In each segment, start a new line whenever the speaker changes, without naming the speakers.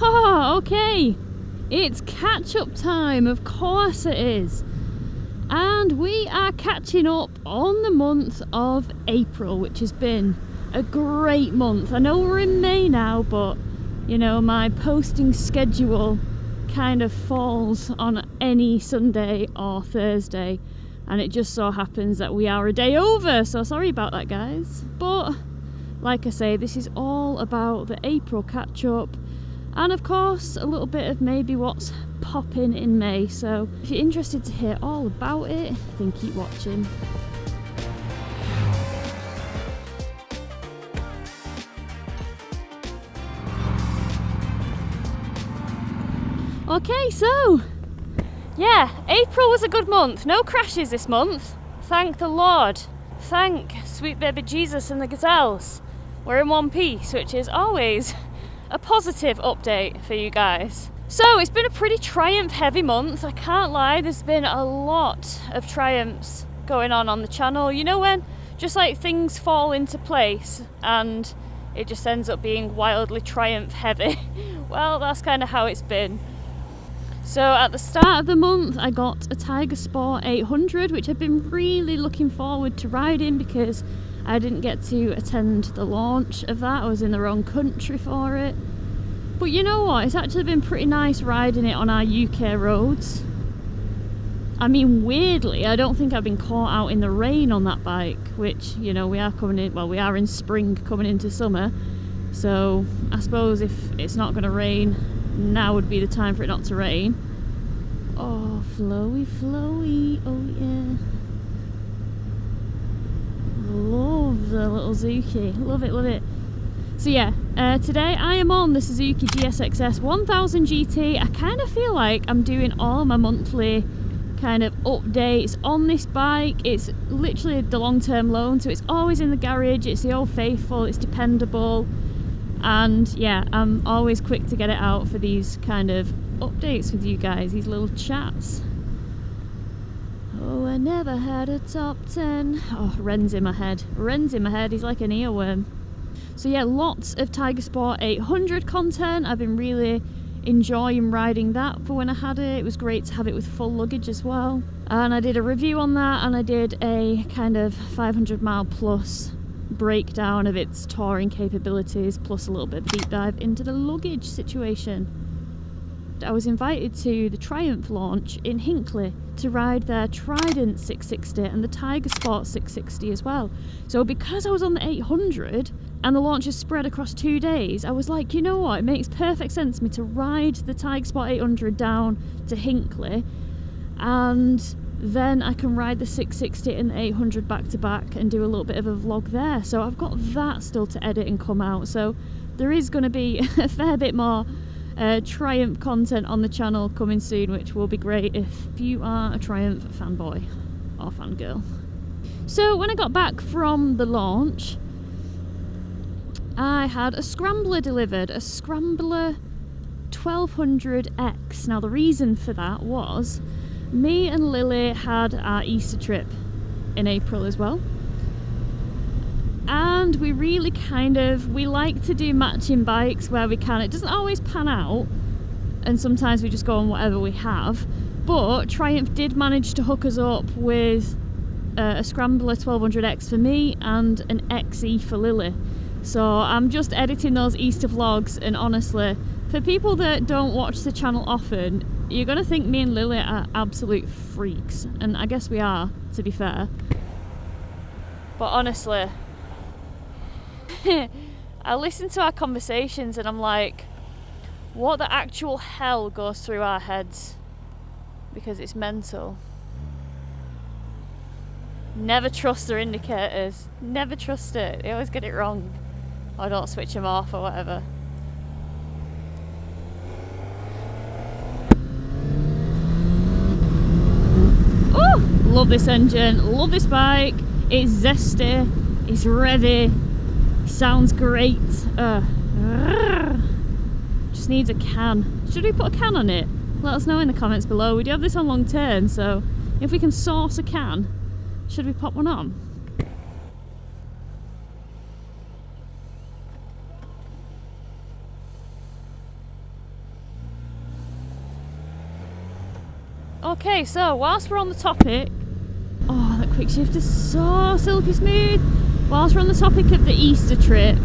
Oh, okay. It's catch-up time, of course it is. And we are catching up on the month of April, which has been a great month. I know we're in May now, but you know, my posting schedule kind of falls on any Sunday or Thursday, and it just so happens that we are a day over, so sorry about that, guys. But like I say, this is all about the April catch-up, and of course a little bit of maybe what's popping in May. So if you're interested to hear all about it, then keep watching. Okay, so yeah, April was a good month. No crashes this month, thank the Lord. Thank sweet baby Jesus and the gazelles. We're in one piece, which is always a positive update for you guys. So it's been a pretty Triumph heavy month, I can't lie. There's been a lot of Triumphs going on the channel. You know, when just like things fall into place and it just ends up being wildly Triumph heavy. Well, that's kind of how it's been. So at the start of the month I got a Tiger Sport 800, which I've been really looking forward to riding because I didn't get to attend the launch of that. I was in the wrong country for it. But you know what, it's actually been pretty nice riding it on our UK roads. I mean, weirdly, I don't think I've been caught out in the rain on that bike, which, you know, we are coming in, well, we are in spring coming into summer. So I suppose if it's not going to rain, now would be the time for it not to rain. Oh, flowy, flowy, oh yeah. Love the little Aoocci, love it, love it. So yeah, today I am on the Suzuki GSXS 1000 GT. I kind of feel like I'm doing all my monthly kind of updates on this bike. It's literally the long-term loan, so it's always in the garage, it's the old faithful, it's dependable. And yeah, I'm always quick to get it out for these kind of updates with you guys, these little chats. Oh, I never had a top 10. Oh, Ren's in my head. Ren's in my head, he's like an earworm. So yeah, lots of Tiger Sport 800 content. I've been really enjoying riding that for when I had it. It was great to have it with full luggage as well. And I did a review on that, and I did a kind of 500 mile plus breakdown of its touring capabilities, plus a little bit of deep dive into the luggage situation. I was invited to the Triumph launch in Hinckley to ride their Trident 660 and the Tiger Sport 660 as well. So because I was on the 800 and the launch is spread across 2 days, I was like, you know what, it makes perfect sense for me to ride the Tiger Sport 800 down to Hinckley, and then I can ride the 660 and the 800 back to back and do a little bit of a vlog there. So I've got that still to edit and come out. So there is going to be a fair bit more Triumph content on the channel coming soon, which will be great if you are a Triumph fanboy or fangirl. So when I got back from the launch, I had a Scrambler delivered, a Scrambler 1200X. Now the reason for that was me and Lily had our Easter trip in April as well, and we really we like to do matching bikes where we can. It doesn't always pan out, and sometimes we just go on whatever we have, but Triumph did manage to hook us up with a Scrambler 1200X for me and an XE for Lily. So I'm just editing those Easter vlogs, and honestly, for people that don't watch the channel often, you're gonna think me and Lily are absolute freaks, and I guess we are, to be fair. But honestly, I listen to our conversations and I'm like, what the actual hell goes through our heads? Because it's mental. Never trust their indicators. Never trust it. They always get it wrong. Or don't switch them off or whatever. Oh, love this engine. Love this bike. It's zesty. It's revvy. Sounds great. Just needs a can. Should we put a can on it? Let us know in the comments below. We do have this on long term, so if we can source a can, should we pop one on? Okay, so whilst we're on the topic, oh, that quick shift is so silky smooth. Whilst we're on the topic of the Easter trip,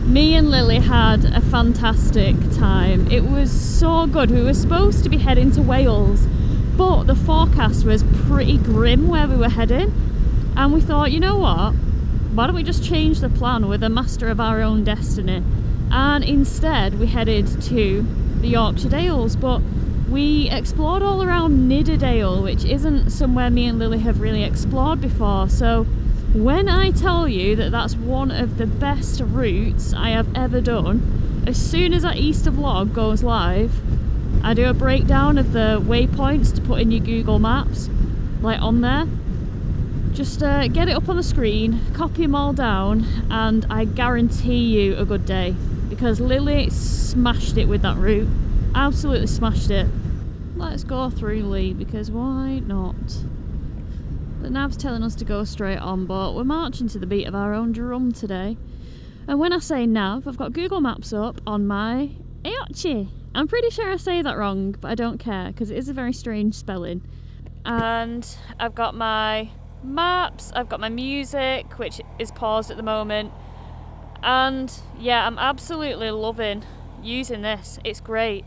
me and Lily had a fantastic time. It was so good. We were supposed to be heading to Wales, but the forecast was pretty grim where we were heading. And we thought, you know what? Why don't we just change the plan? We're the master of our own destiny. And instead, we headed to the Yorkshire Dales. But we explored all around Nidderdale, which isn't somewhere me and Lily have really explored before. So when I tell you that that's one of the best routes I have ever done, as soon as that Easter vlog goes live, I do a breakdown of the waypoints to put in your Google Maps, like on there. Just get it up on the screen, copy them all down, and I guarantee you a good day. Because Lily smashed it with that route. Absolutely smashed it. Let's go through Lee, because why not? The nav's telling us to go straight on, but we're marching to the beat of our own drum today. And when I say nav, I've got Google Maps up on my Aoocci. I'm pretty sure I say that wrong, but I don't care, because it is a very strange spelling. And I've got my maps, I've got my music, which is paused at the moment. And yeah, I'm absolutely loving using this. It's great.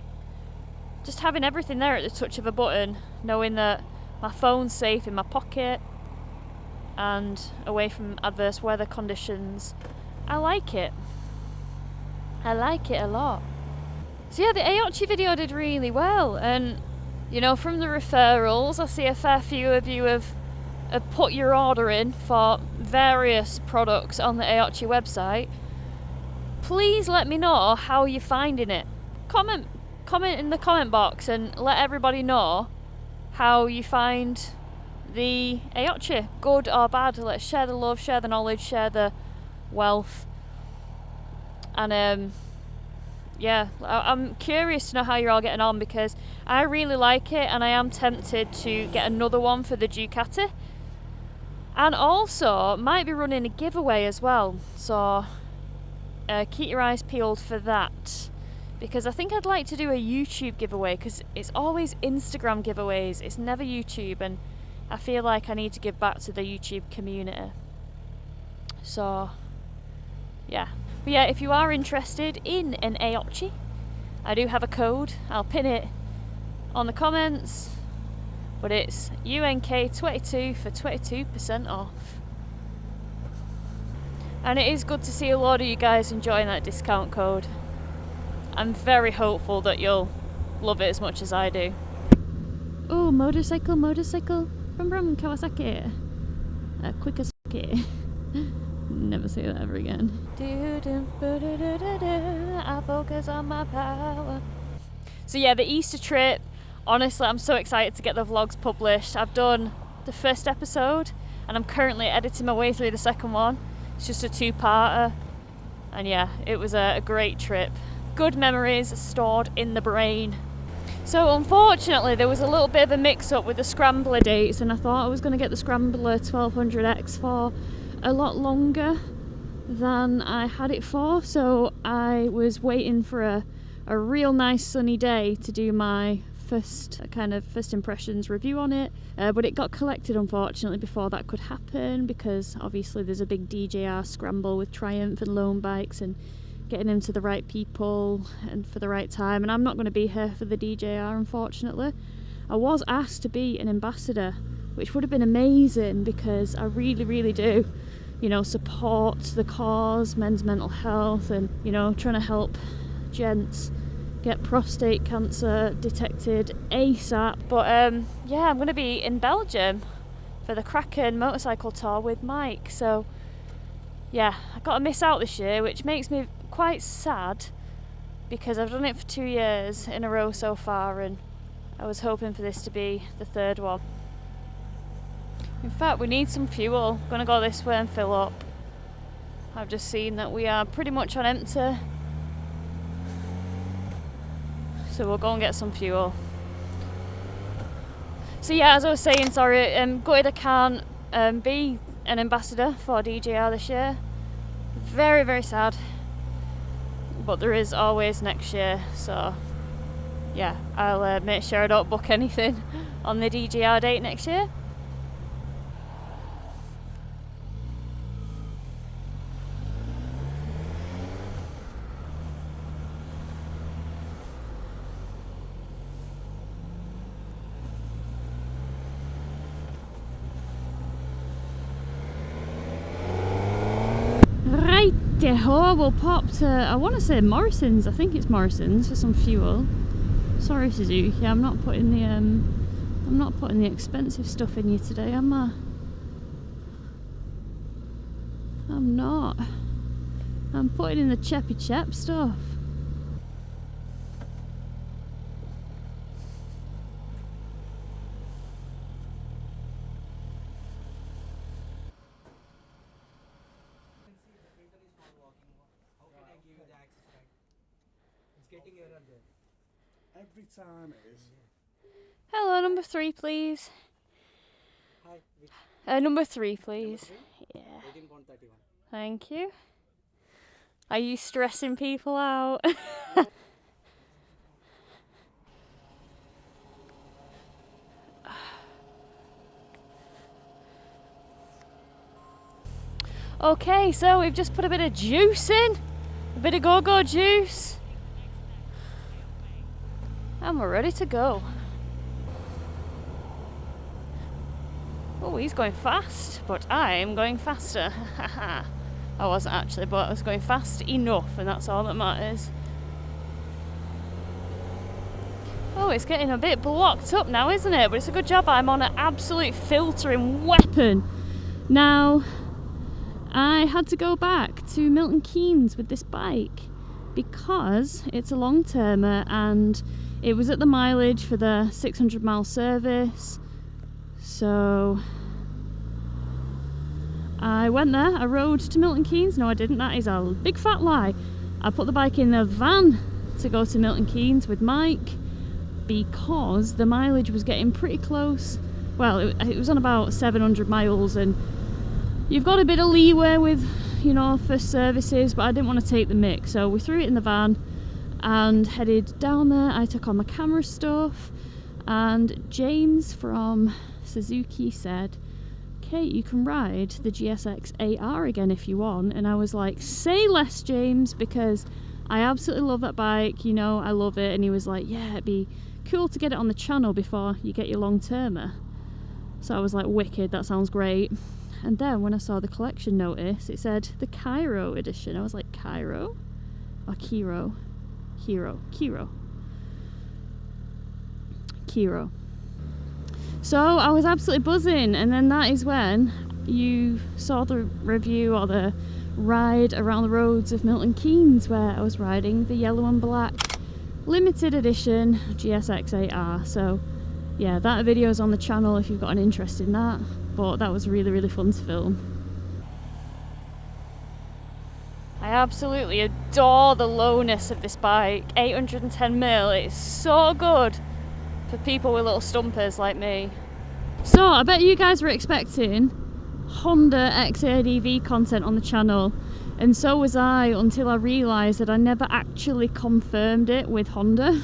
Just having everything there at the touch of a button, knowing that my phone's safe in my pocket and away from adverse weather conditions. I like it. I like it a lot. So yeah, the Aoocci video did really well, and you know, from the referrals, I see a fair few of you have put your order in for various products on the Aoocci website. Please let me know how you're finding it. Comment in the comment box and let everybody know how you find the Aoocci, good or bad. Let's share the love, share the knowledge, share the wealth. And yeah, I'm curious to know how you're all getting on, because I really like it and I am tempted to get another one for the Ducati. And also, might be running a giveaway as well, so keep your eyes peeled for that. Because I think I'd like to do a YouTube giveaway, because it's always Instagram giveaways, it's never YouTube, and I feel like I need to give back to the YouTube community. So, yeah. But yeah, if you are interested in an Aoocci, I do have a code. I'll pin it on the comments, but it's UNK22 for 22% off. And it is good to see a lot of you guys enjoying that discount code. I'm very hopeful that you'll love it as much as I do. Oh, motorcycle, brum brum, Kawasaki. Quicker sake. Never say that ever again. I focus on my power. So yeah, the Easter trip, honestly, I'm so excited to get the vlogs published. I've done the first episode and I'm currently editing my way through the second one. It's just a two-parter. And yeah, it was a great trip. Good memories stored in the brain. So unfortunately there was a little bit of a mix-up with the Scrambler dates, and I thought I was going to get the Scrambler 1200X for a lot longer than I had it for, so I was waiting for a real nice sunny day to do my first impressions review on it, but it got collected unfortunately before that could happen, because obviously there's a big DJR scramble with Triumph and loan bikes and getting them to the right people and for the right time, and I'm not going to be here for the DJR unfortunately. I was asked to be an ambassador, which would have been amazing, because I really do, you know, support the cause, men's mental health, and, you know, trying to help gents get prostate cancer detected ASAP. But yeah, I'm going to be in Belgium for the Kraken motorcycle tour with Mike, so yeah, I got to miss out this year, which makes me quite sad, because I've done it for 2 years in a row so far, and I was hoping for this to be the third one. In fact, we need some fuel. I'm gonna go this way and fill up. I've just seen that we are pretty much on empty, so we'll go and get some fuel. So yeah, as I was saying, sorry, gutted I can't be an ambassador for DJR this year. Very sad, but there is always next year, so yeah, I'll make sure I don't book anything on the DGR date next year. Righty-ho, we'll pop to, I want to say Morrison's, I think it's Morrison's for some fuel. Sorry Suzuki, I'm not putting the expensive stuff in you today, am I? I'm not. I'm putting in the cheppy chep stuff.
Every time it is.
Hello, number 3 please.
Hi.
Number 3 please. Yeah.
18.31.
Thank you. Are you stressing people out? Okay, so we've just put a bit of juice in. A bit of go-go juice. And we're ready to go. Oh, he's going fast, but I'm going faster. I wasn't actually, but I was going fast enough, and that's all that matters. Oh, it's getting a bit blocked up now, isn't it? But it's a good job I'm on an absolute filtering weapon. Now, I had to go back to Milton Keynes with this bike because it's a long-termer and it was at the mileage for the 600-mile service. So I went there, I rode to Milton Keynes. No, I didn't, that is a big fat lie. I put the bike in the van to go to Milton Keynes with Mike because the mileage was getting pretty close. Well, it was on about 700 miles, and you've got a bit of leeway with, you know, for services, but I didn't want to take the mick, so we threw it in the van and headed down there. I took on my camera stuff, and James from Suzuki said, Kate, you can ride the GSX AR again if you want. And I was like, say less, James, because I absolutely love that bike, you know, I love it. And he was like, yeah, it'd be cool to get it on the channel before you get your long-termer. So I was like, wicked, that sounds great. And then when I saw the collection notice, it said the KIIRO edition. I was like, KIIRO? Or KIIRO? KIIRO. So I was absolutely buzzing, and then that is when you saw the review or the ride around the roads of Milton Keynes, where I was riding the yellow and black limited edition GSX AR. So yeah, that video is on the channel if you've got an interest in that, but that was really, really fun to film. I absolutely adore the lowness of this bike. 810mm, it's so good for people with little stumpers like me. So I bet you guys were expecting Honda XADV content on the channel, and so was I, until I realised that I never actually confirmed it with Honda.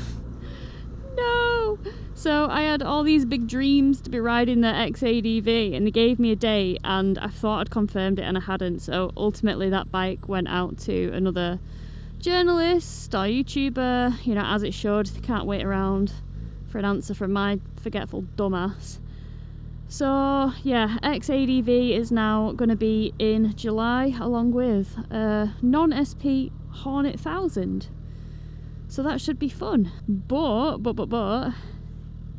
No! So I had all these big dreams to be riding the XADV, and they gave me a date and I thought I'd confirmed it and I hadn't. So ultimately that bike went out to another journalist or YouTuber, you know, as it should. They can't wait around for an answer from my forgetful dumbass. So yeah, XADV is now going to be in July along with a non-SP Hornet 1000. So that should be fun. But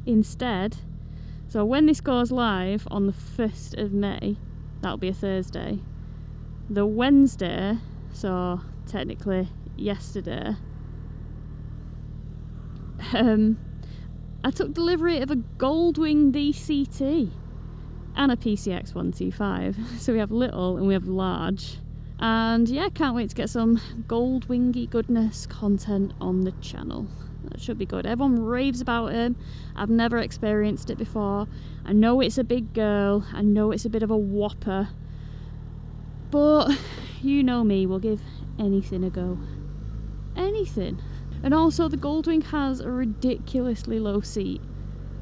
instead, so when this goes live on the 1st of May, that'll be a Thursday, the Wednesday, so technically yesterday, I took delivery of a Goldwing DCT and a PCX 125. So we have little and we have large. And yeah, can't wait to get some Goldwingy goodness content on the channel. That should be good. Everyone raves about him. I've never experienced it before. I know it's a big girl. I know it's a bit of a whopper. But you know me, we'll give anything a go. Anything. And also the Goldwing has a ridiculously low seat,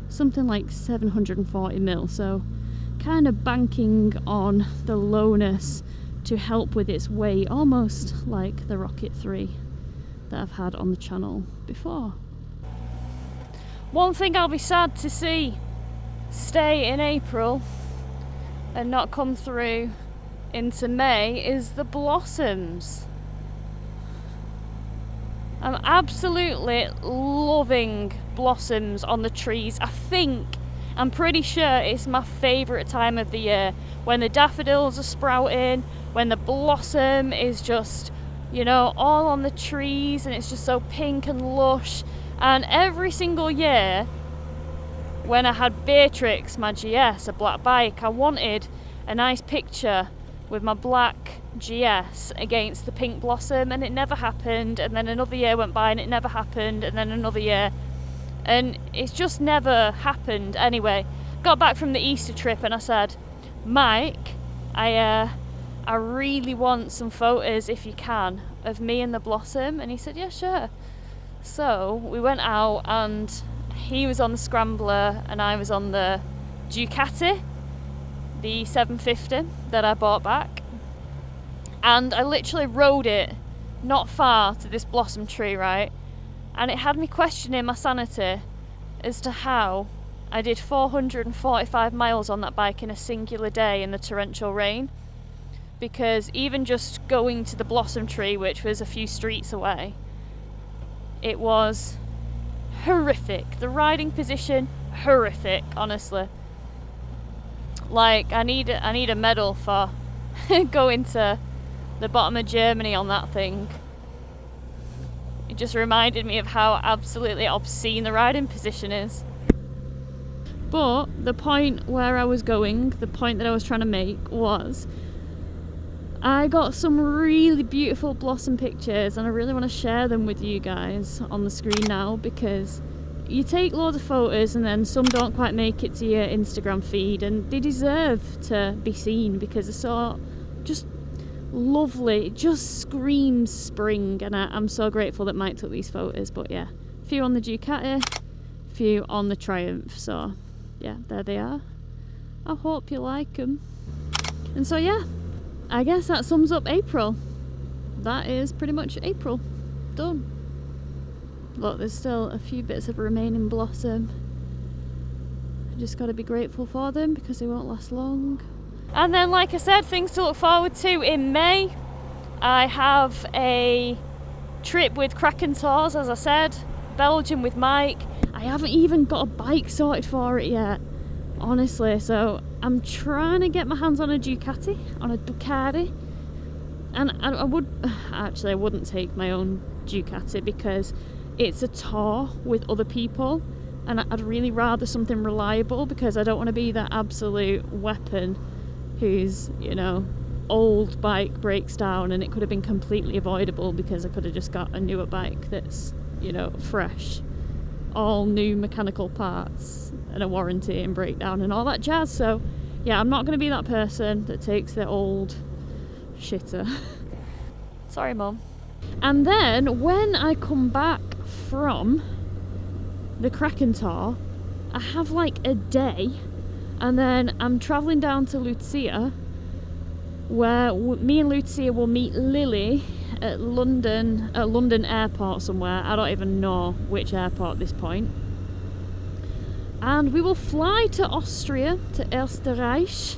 something like 740mm, so kind of banking on the lowness to help with its weight, almost like the Rocket 3 that I've had on the channel before. One thing I'll be sad to see stay in April and not come through into May is the blossoms. I'm absolutely loving blossoms on the trees. I'm pretty sure it's my favourite time of the year, when the daffodils are sprouting, when the blossom is just, you know, all on the trees and it's just so pink and lush. And every single year when I had Beatrix, my GS, a black bike, I wanted a nice picture with my black GS against the pink blossom, and it never happened. And then another year went by and it never happened, and then another year, and it's just never happened. Anyway, got back from the Easter trip and I said, Mike, I really want some photos, if you can, of me and the blossom. And he said, yeah, sure. So we went out and he was on the Scrambler and I was on the Ducati, the 750 that I bought back. And I literally rode it not far to this blossom tree, right? And it had me questioning my sanity as to how I did 445 miles on that bike in a singular day in the torrential rain. Because even just going to the blossom tree, which was a few streets away, it was horrific. The riding position, horrific, honestly. Like, I need a medal for going to the bottom of Germany on that thing. It just reminded me of how absolutely obscene the riding position is. But the point where I was going, the point that I was trying to make was, I got some really beautiful blossom pictures and I really want to share them with you guys on the screen now, because you take loads of photos and then some don't quite make it to your Instagram feed, and they deserve to be seen because they're so just lovely. It just screams spring, and I'm so grateful that Mike took these photos. But yeah, a few on the Ducati, a few on the Triumph, so yeah, there they are. I hope you like them. And so yeah, I guess that sums up April. That is pretty much April. Done. Look, there's still a few bits of remaining blossom. I just got to be grateful for them because they won't last long. And then, like I said, things to look forward to in May. I have a trip with Kraken Tours, as I said, Belgium with Mike. I haven't even got a bike sorted for it yet, honestly, so I'm trying to get my hands on a Ducati, and I wouldn't take my own Ducati because it's a tour with other people, and I'd really rather something reliable, because I don't want to be that absolute weapon whose, you know, old bike breaks down and it could have been completely avoidable because I could have just got a newer bike that's, you know, fresh, all new mechanical parts and a warranty and breakdown and all that jazz. So yeah, I'm not going to be that person that takes the old shitter. Sorry, Mum. And then when I come back from the Kraken Tour, I have like a day, and then I'm travelling down to Lucia, where me and Lucia will meet Lily at London airport somewhere. I don't even know which airport at this point. And we will fly to Austria, to Österreich,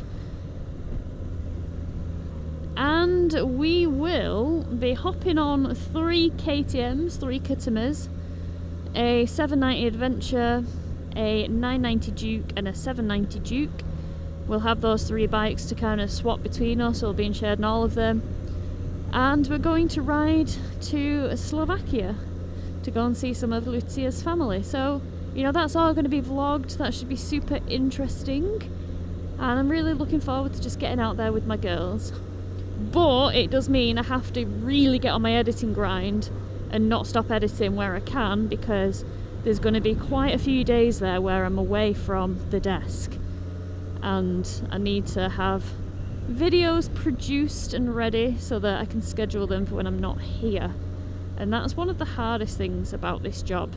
and we will be hopping on 3 KTMs, 3 Kitimas, a 790 Adventure, a 990 Duke and a 790 Duke. We'll have those 3 bikes to kind of swap between us, we'll be shared in all of them. And we're going to ride to Slovakia to go and see some of Lucia's family. So, you know, that's all going to be vlogged. That should be super interesting. And I'm really looking forward to just getting out there with my girls. But it does mean I have to really get on my editing grind and not stop editing where I can, because there's going to be quite a few days there where I'm away from the desk. And I need to have videos produced and ready so that I can schedule them for when I'm not here. And that's one of the hardest things about this job,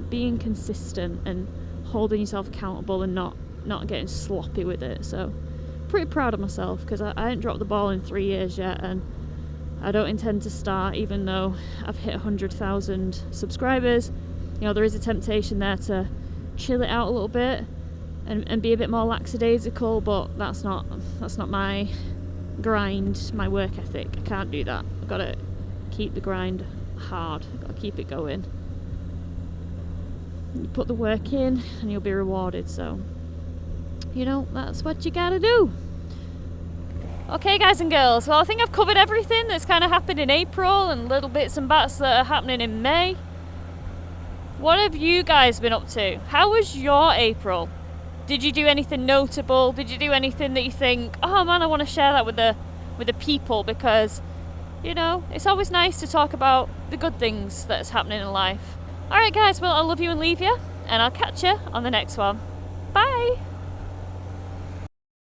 being consistent and holding yourself accountable and not getting sloppy with it. So pretty proud of myself, because I ain't dropped the ball in 3 years yet, and I don't intend to start, even though I've hit 100,000 subscribers. You know, there is a temptation there to chill it out a little bit and be a bit more lackadaisical, but that's not my grind, my work ethic. I can't do that. I've got to keep the grind hard. I've got to keep it going. You put the work in and you'll be rewarded, so you know, that's what you gotta do. Okay guys and girls, well I think I've covered everything that's kind of happened in April and little bits and bats that are happening in May. What have you guys been up to? How was your April? Did you do anything notable? Did you do anything that you think, oh man, I want to share that with the people, because you know, it's always nice to talk about the good things that's happening in life. Alright guys, well I love you and leave you, and I'll catch you on the next one. Bye!